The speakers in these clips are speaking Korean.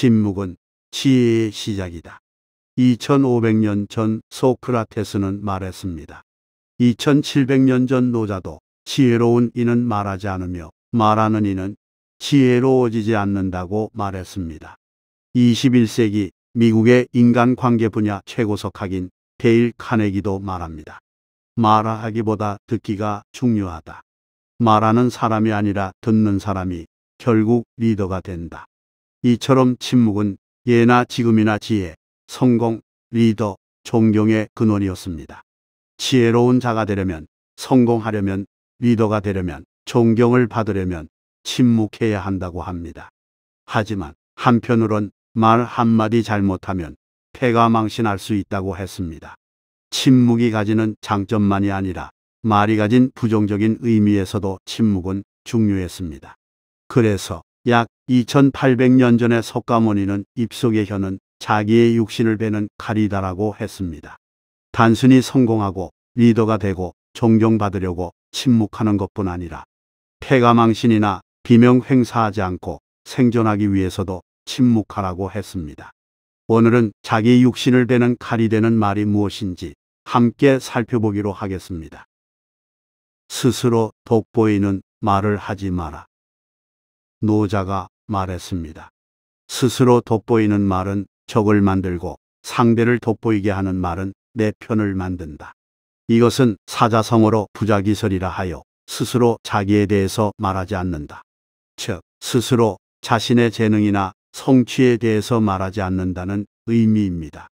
침묵은 지혜의 시작이다. 2500년 전 소크라테스는 말했습니다. 2700년 전 노자도 지혜로운 이는 말하지 않으며 말하는 이는 지혜로워지지 않는다고 말했습니다. 21세기 미국의 인간관계 분야 최고석학인 데일 카네기도 말합니다. 말하기보다 듣기가 중요하다. 말하는 사람이 아니라 듣는 사람이 결국 리더가 된다. 이처럼 침묵은 예나 지금이나 지혜, 성공, 리더, 존경의 근원이었습니다. 지혜로운 자가 되려면, 성공하려면, 리더가 되려면, 존경을 받으려면 침묵해야 한다고 합니다. 하지만 한편으론 말 한마디 잘못하면 패가 망신할 수 있다고 했습니다. 침묵이 가지는 장점만이 아니라 말이 가진 부정적인 의미에서도 침묵은 중요했습니다. 그래서 약 2800년 전에 석가모니는 입속의 혀는 자기의 육신을 베는 칼이다라고 했습니다. 단순히 성공하고 리더가 되고 존경받으려고 침묵하는 것뿐 아니라 패가 망신이나 비명 행사하지 않고 생존하기 위해서도 침묵하라고 했습니다. 오늘은 자기 육신을 베는 칼이 되는 말이 무엇인지 함께 살펴보기로 하겠습니다. 스스로 돋보이는 말을 하지 마라. 노자가 말했습니다. 스스로 돋보이는 말은 적을 만들고 상대를 돋보이게 하는 말은 내 편을 만든다. 이것은 사자성어로 부자기설이라 하여 스스로 자기에 대해서 말하지 않는다. 즉, 스스로 자신의 재능이나 성취에 대해서 말하지 않는다는 의미입니다.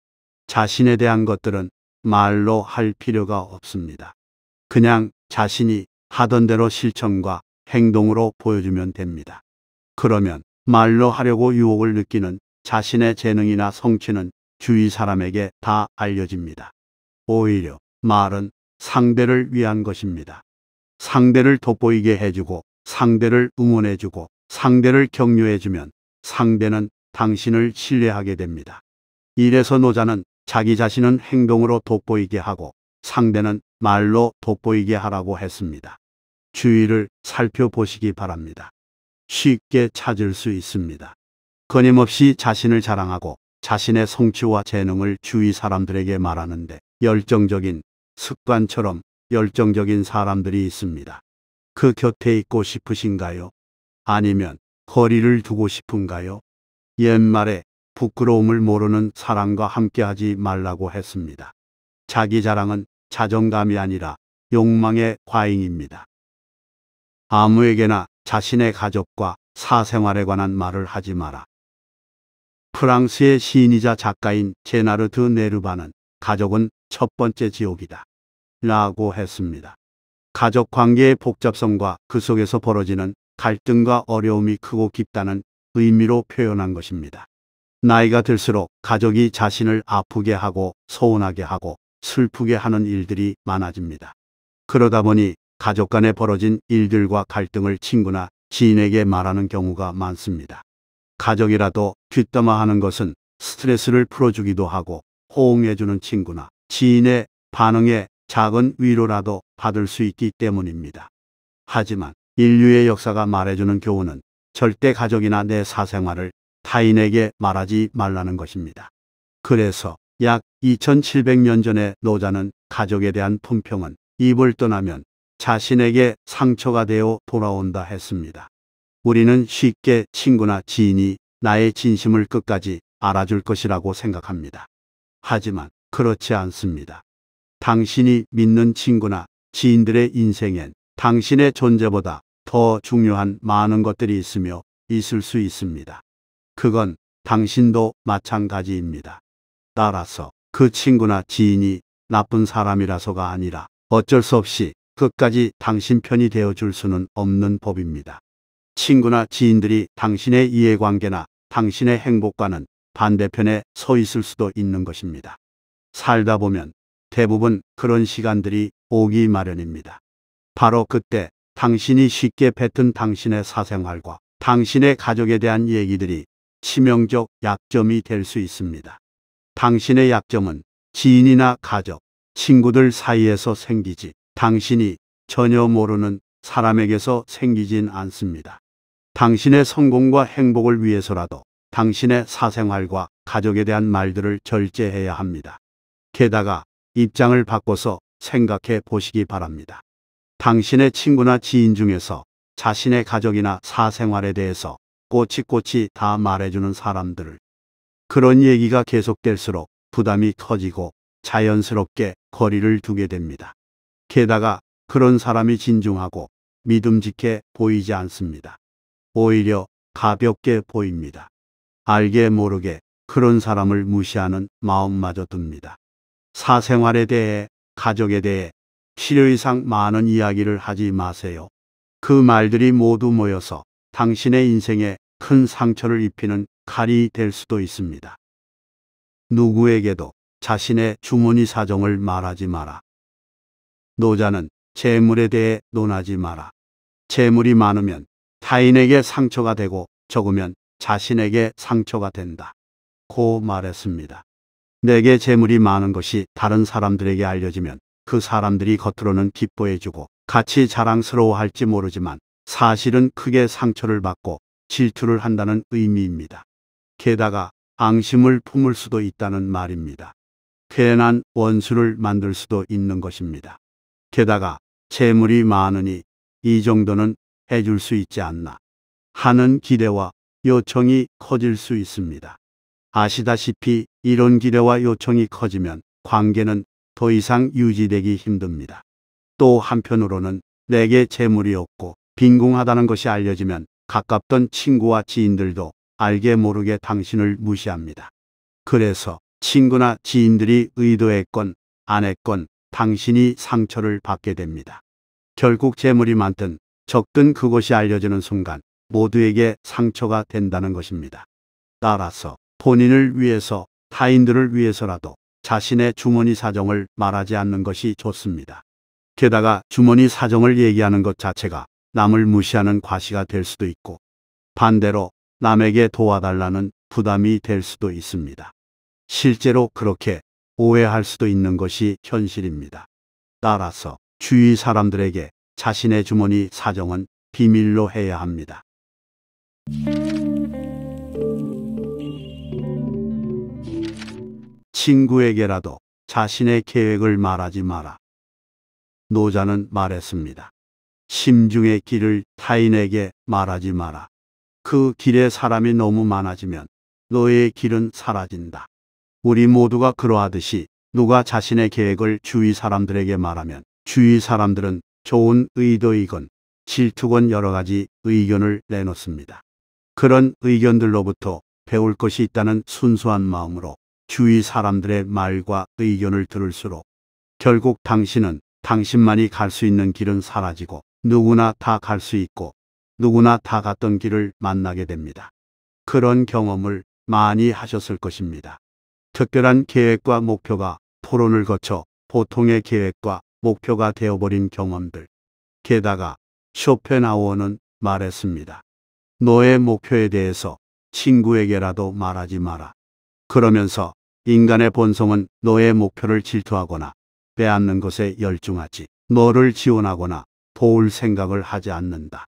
자신에 대한 것들은 말로 할 필요가 없습니다. 그냥 자신이 하던 대로 실천과 행동으로 보여주면 됩니다. 그러면 말로 하려고 유혹을 느끼는 자신의 재능이나 성취는 주위 사람에게 다 알려집니다. 오히려 말은 상대를 위한 것입니다. 상대를 돋보이게 해주고 상대를 응원해주고 상대를 격려해주면 상대는 당신을 신뢰하게 됩니다. 이래서 노자는 자기 자신은 행동으로 돋보이게 하고 상대는 말로 돋보이게 하라고 했습니다. 주위를 살펴보시기 바랍니다. 쉽게 찾을 수 있습니다. 끊임없이 자신을 자랑하고 자신의 성취와 재능을 주위 사람들에게 말하는데 열정적인 습관처럼 열정적인 사람들이 있습니다. 그 곁에 있고 싶으신가요? 아니면 거리를 두고 싶은가요? 옛말에 부끄러움을 모르는 사람과 함께하지 말라고 했습니다. 자기 자랑은 자존감이 아니라 욕망의 과잉입니다. 아무에게나 자신의 가족과 사생활에 관한 말을 하지 마라. 프랑스의 시인이자 작가인 제나르드 네르바는 가족은 첫 번째 지옥이다 라고 했습니다. 가족 관계의 복잡성과 그 속에서 벌어지는 갈등과 어려움이 크고 깊다는 의미로 표현한 것입니다. 나이가 들수록 가족이 자신을 아프게 하고 서운하게 하고 슬프게 하는 일들이 많아집니다. 그러다 보니 가족 간에 벌어진 일들과 갈등을 친구나 지인에게 말하는 경우가 많습니다. 가족이라도 뒷담화하는 것은 스트레스를 풀어주기도 하고 호응해주는 친구나 지인의 반응에 작은 위로라도 받을 수 있기 때문입니다. 하지만 인류의 역사가 말해주는 교훈은 절대 가족이나 내 사생활을 타인에게 말하지 말라는 것입니다. 그래서 약 2700년 전에 노자는 가족에 대한 품평은 입을 떠나면 자신에게 상처가 되어 돌아온다 했습니다. 우리는 쉽게 친구나 지인이 나의 진심을 끝까지 알아줄 것이라고 생각합니다. 하지만 그렇지 않습니다. 당신이 믿는 친구나 지인들의 인생엔 당신의 존재보다 더 중요한 많은 것들이 있으며 있을 수 있습니다. 그건 당신도 마찬가지입니다. 따라서 그 친구나 지인이 나쁜 사람이라서가 아니라 어쩔 수 없이 끝까지 당신 편이 되어줄 수는 없는 법입니다. 친구나 지인들이 당신의 이해관계나 당신의 행복과는 반대편에 서 있을 수도 있는 것입니다. 살다 보면 대부분 그런 시간들이 오기 마련입니다. 바로 그때 당신이 쉽게 뱉은 당신의 사생활과 당신의 가족에 대한 얘기들이 치명적 약점이 될 수 있습니다. 당신의 약점은 지인이나 가족, 친구들 사이에서 생기지 당신이 전혀 모르는 사람에게서 생기진 않습니다. 당신의 성공과 행복을 위해서라도 당신의 사생활과 가족에 대한 말들을 절제해야 합니다. 게다가 입장을 바꿔서 생각해 보시기 바랍니다. 당신의 친구나 지인 중에서 자신의 가족이나 사생활에 대해서 꼬치꼬치 다 말해주는 사람들을, 그런 얘기가 계속될수록 부담이 커지고 자연스럽게 거리를 두게 됩니다. 게다가 그런 사람이 진중하고 믿음직해 보이지 않습니다. 오히려 가볍게 보입니다. 알게 모르게 그런 사람을 무시하는 마음마저 듭니다. 사생활에 대해, 가족에 대해 필요 이상 많은 이야기를 하지 마세요. 그 말들이 모두 모여서 당신의 인생에 큰 상처를 입히는 칼이 될 수도 있습니다. 누구에게도 자신의 주머니 사정을 말하지 마라. 노자는 재물에 대해 논하지 마라. 재물이 많으면 타인에게 상처가 되고 적으면 자신에게 상처가 된다. 고 말했습니다. 내게 재물이 많은 것이 다른 사람들에게 알려지면 그 사람들이 겉으로는 기뻐해주고 같이 자랑스러워할지 모르지만 사실은 크게 상처를 받고 질투를 한다는 의미입니다. 게다가 앙심을 품을 수도 있다는 말입니다. 괜한 원수를 만들 수도 있는 것입니다. 게다가 재물이 많으니 이 정도는 해줄 수 있지 않나 하는 기대와 요청이 커질 수 있습니다. 아시다시피 이런 기대와 요청이 커지면 관계는 더 이상 유지되기 힘듭니다. 또 한편으로는 내게 재물이 없고 빈궁하다는 것이 알려지면 가깝던 친구와 지인들도 알게 모르게 당신을 무시합니다. 그래서 친구나 지인들이 의도했건 안 했건 당신이 상처를 받게 됩니다. 결국 재물이 많든 적든 그것이 알려지는 순간 모두에게 상처가 된다는 것입니다. 따라서 본인을 위해서, 타인들을 위해서라도 자신의 주머니 사정을 말하지 않는 것이 좋습니다. 게다가 주머니 사정을 얘기하는 것 자체가 남을 무시하는 과시가 될 수도 있고 반대로 남에게 도와달라는 부담이 될 수도 있습니다. 실제로 그렇게 오해할 수도 있는 것이 현실입니다. 따라서 주위 사람들에게 자신의 주머니 사정은 비밀로 해야 합니다. 친구에게라도 자신의 계획을 말하지 마라. 노자는 말했습니다. 심중의 길을 타인에게 말하지 마라. 그 길에 사람이 너무 많아지면 너의 길은 사라진다. 우리 모두가 그러하듯이 누가 자신의 계획을 주위 사람들에게 말하면 주위 사람들은 좋은 의도이건 질투건 여러 가지 의견을 내놓습니다. 그런 의견들로부터 배울 것이 있다는 순수한 마음으로 주위 사람들의 말과 의견을 들을수록 결국 당신은 당신만이 갈 수 있는 길은 사라지고 누구나 다 갈 수 있고 누구나 다 갔던 길을 만나게 됩니다. 그런 경험을 많이 하셨을 것입니다. 특별한 계획과 목표가 토론을 거쳐 보통의 계획과 목표가 되어버린 경험들. 게다가 쇼펜하우어는 말했습니다. 너의 목표에 대해서 친구에게라도 말하지 마라. 그러면서 인간의 본성은 너의 목표를 질투하거나 빼앗는 것에 열중하지 너를 지원하거나 도울 생각을 하지 않는다.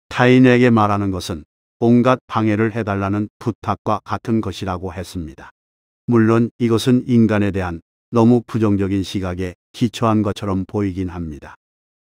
타인에게 말하는 것은 온갖 방해를 해달라는 부탁과 같은 것이라고 했습니다. 물론 이것은 인간에 대한 너무 부정적인 시각에 기초한 것처럼 보이긴 합니다.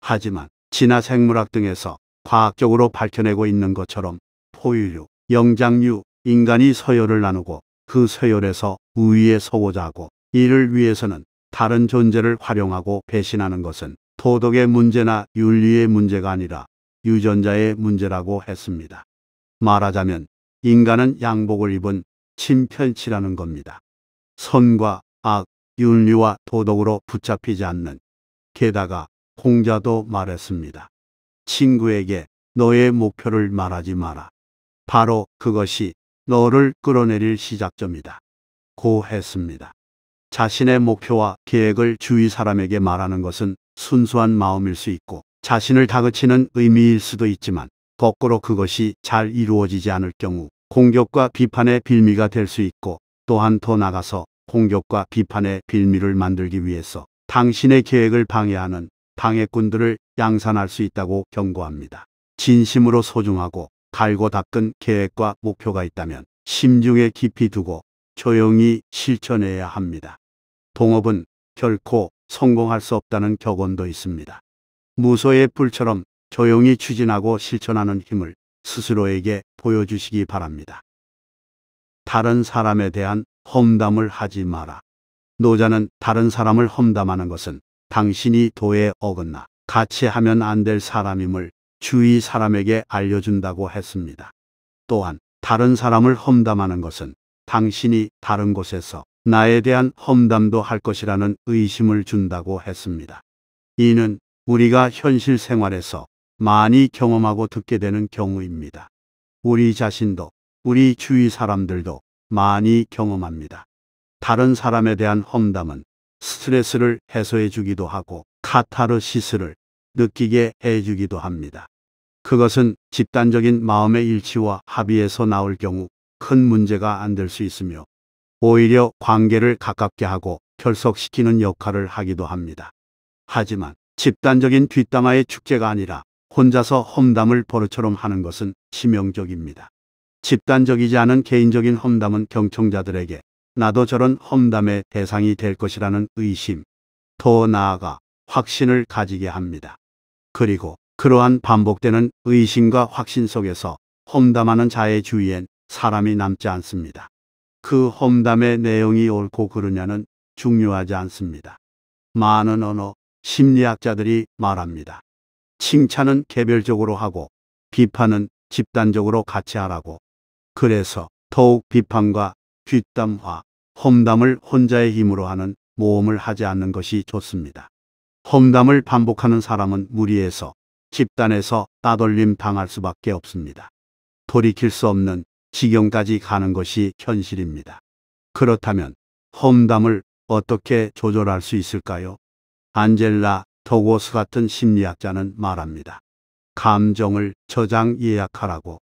하지만 진화생물학 등에서 과학적으로 밝혀내고 있는 것처럼 포유류, 영장류, 인간이 서열을 나누고 그 서열에서 우위에 서고자 하고 이를 위해서는 다른 존재를 활용하고 배신하는 것은 도덕의 문제나 윤리의 문제가 아니라 유전자의 문제라고 했습니다. 말하자면 인간은 양복을 입은 침편치라는 겁니다. 선과 악, 윤리와 도덕으로 붙잡히지 않는. 게다가 공자도 말했습니다. 친구에게 너의 목표를 말하지 마라. 바로 그것이 너를 끌어내릴 시작점이다. 고 했습니다. 자신의 목표와 계획을 주위 사람에게 말하는 것은 순수한 마음일 수 있고 자신을 다그치는 의미일 수도 있지만 거꾸로 그것이 잘 이루어지지 않을 경우 공격과 비판의 빌미가 될 수 있고 또한 더 나가서 공격과 비판의 빌미를 만들기 위해서 당신의 계획을 방해하는 방해꾼들을 양산할 수 있다고 경고합니다. 진심으로 소중하고 갈고 닦은 계획과 목표가 있다면 심중에 깊이 두고 조용히 실천해야 합니다. 동업은 결코 성공할 수 없다는 격언도 있습니다. 무소의 불처럼 조용히 추진하고 실천하는 힘을 스스로에게 보여주시기 바랍니다. 다른 사람에 대한 험담을 하지 마라. 노자는 다른 사람을 험담하는 것은 당신이 도에 어긋나 같이 하면 안 될 사람임을 주위 사람에게 알려준다고 했습니다. 또한 다른 사람을 험담하는 것은 당신이 다른 곳에서 나에 대한 험담도 할 것이라는 의심을 준다고 했습니다. 이는 우리가 현실 생활에서 많이 경험하고 듣게 되는 경우입니다. 우리 자신도 우리 주위 사람들도 많이 경험합니다. 다른 사람에 대한 험담은 스트레스를 해소해 주기도 하고 카타르시스를 느끼게 해주기도 합니다. 그것은 집단적인 마음의 일치와 합의에서 나올 경우 큰 문제가 안 될 수 있으며 오히려 관계를 가깝게 하고 결속시키는 역할을 하기도 합니다. 하지만 집단적인 뒷담화의 축제가 아니라 혼자서 험담을 버릇처럼 하는 것은 치명적입니다. 집단적이지 않은 개인적인 험담은 경청자들에게 나도 저런 험담의 대상이 될 것이라는 의심, 더 나아가 확신을 가지게 합니다. 그리고 그러한 반복되는 의심과 확신 속에서 험담하는 자의 주위엔 사람이 남지 않습니다. 그 험담의 내용이 옳고 그르냐는 중요하지 않습니다. 많은 언어 심리학자들이 말합니다. 칭찬은 개별적으로 하고 비판은 집단적으로 같이 하라고. 그래서 더욱 비판과 뒷담화, 험담을 혼자의 힘으로 하는 모험을 하지 않는 것이 좋습니다. 험담을 반복하는 사람은 무리해서 집단에서 따돌림 당할 수밖에 없습니다. 돌이킬 수 없는 지경까지 가는 것이 현실입니다. 그렇다면 험담을 어떻게 조절할 수 있을까요? 안젤라 더고스 같은 심리학자는 말합니다. 감정을 저장 예약하라고.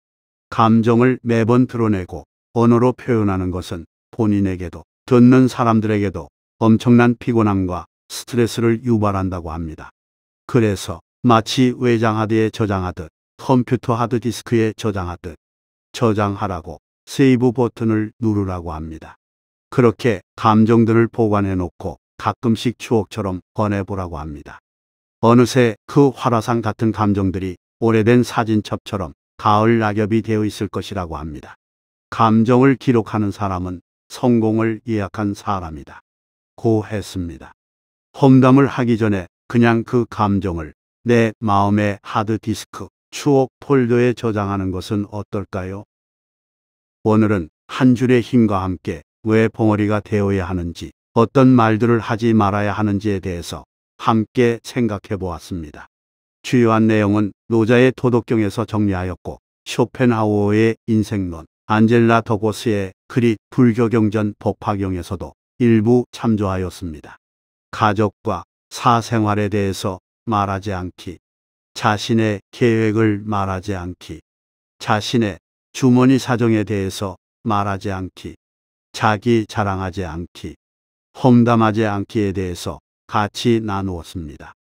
감정을 매번 드러내고 언어로 표현하는 것은 본인에게도 듣는 사람들에게도 엄청난 피곤함과 스트레스를 유발한다고 합니다. 그래서 마치 외장하드에 저장하듯 컴퓨터 하드디스크에 저장하듯 저장하라고 세이브 버튼을 누르라고 합니다. 그렇게 감정들을 보관해 놓고 가끔씩 추억처럼 꺼내보라고 합니다. 어느새 그 화라산 같은 감정들이 오래된 사진첩처럼 가을 낙엽이 되어 있을 것이라고 합니다. 감정을 기록하는 사람은 성공을 예약한 사람이다. 고 했습니다. 험담을 하기 전에 그냥 그 감정을 내 마음의 하드디스크, 추억 폴더에 저장하는 것은 어떨까요? 오늘은 한 줄의 힘과 함께 왜 벙어리가 되어야 하는지, 어떤 말들을 하지 말아야 하는지에 대해서 함께 생각해 보았습니다. 주요한 내용은 노자의 도덕경에서 정리하였고 쇼펜하우어의 인생론, 안젤라 더고스의 그릿 불교경전 법화경에서도 일부 참조하였습니다. 가족과 사생활에 대해서 말하지 않기, 자신의 계획을 말하지 않기, 자신의 주머니 사정에 대해서 말하지 않기, 자기 자랑하지 않기, 험담하지 않기에 대해서 같이 나누었습니다.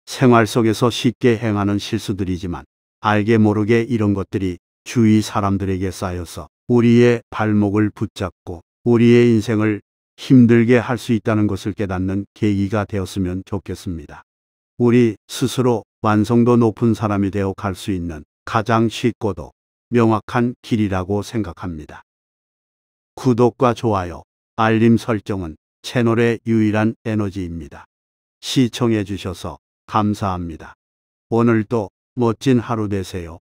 생활 속에서 쉽게 행하는 실수들이지만 알게 모르게 이런 것들이 주위 사람들에게 쌓여서 우리의 발목을 붙잡고 우리의 인생을 힘들게 할 수 있다는 것을 깨닫는 계기가 되었으면 좋겠습니다. 우리 스스로 완성도 높은 사람이 되어 갈 수 있는 가장 쉽고도 명확한 길이라고 생각합니다. 구독과 좋아요, 알림 설정은 채널의 유일한 에너지입니다. 시청해 주셔서 감사합니다. 오늘도 멋진 하루 되세요.